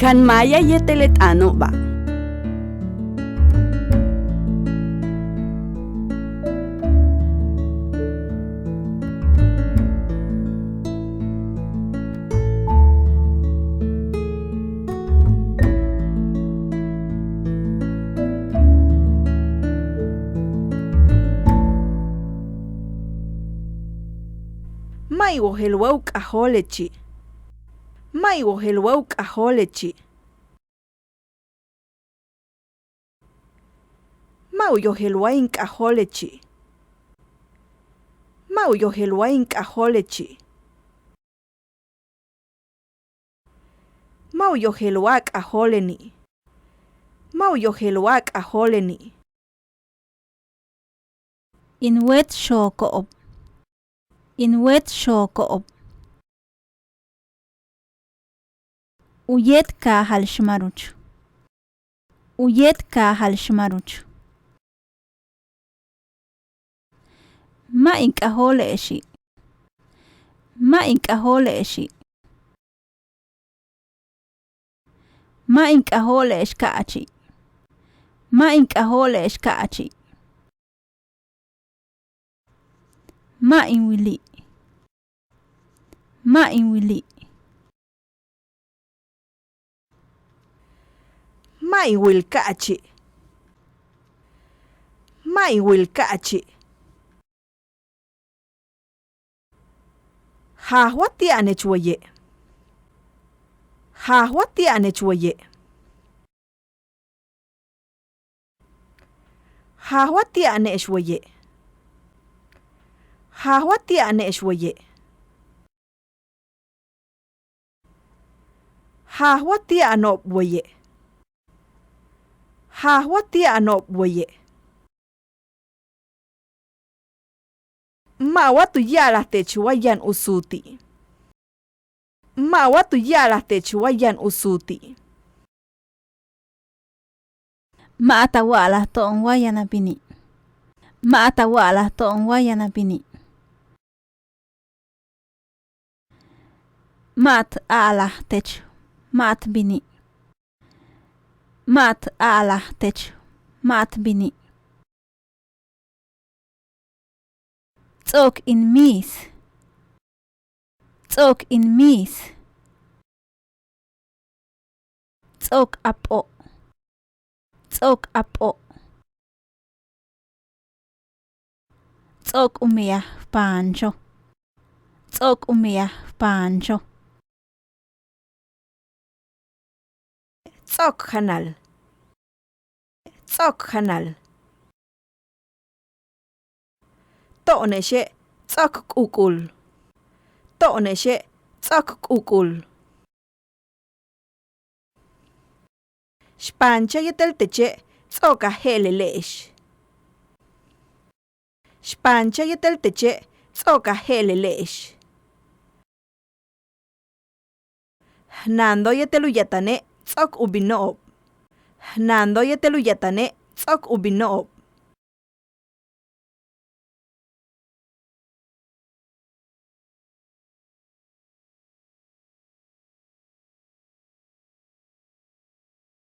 Kan Maya yetelet ano ba? May wojel óole'exi. May wojel óolechi. Mau yojel óolechi. Mau yojel óolechi. Mau yojel óoleni. Mau yojel óoleni. In wéet xooko'ob. In wéet xooko'ob. Yéet kaajal xMaruch. Yéet kaajal xMaruch. Ma in óole'exi. Ma in óole'exi. Ma in óole'ex ka'achi. Ma in óole'ex ka'achi. Ma in wili. Ma in wili. Ma in wil ka'achi. Ma in wil ka'achi. Hahwati anech woye. Hahwati anech woye. Hahwati anech woye. Hahwati anech woye. Hahwati anop woye. Hahwati anop woye. Ma watu yalah techuayan usuti. Ma watu yalah techuayan usuti. Ma atawalah to'on wayana pini. Ma atawalah to'on wayana pini. Maat alah tech. Maat bini. Maat alah tech. Maat bini. Tzok in mis. Tzok in mis. Tzok apo. Tzok apo. Tzok umiyah pancho. Tzok umiyah pancho. Tzok kanal. Tzok kanal. To'neshe tzok kukul. To'neshe tzok kukul. Shpancha yetel teche tzok óolele'ex. Shpancha yetel teche tzok óolele'ex. Nando yeteluyatane tzok ubino'ob. Nando yeteluyatane tzok ubino'ob.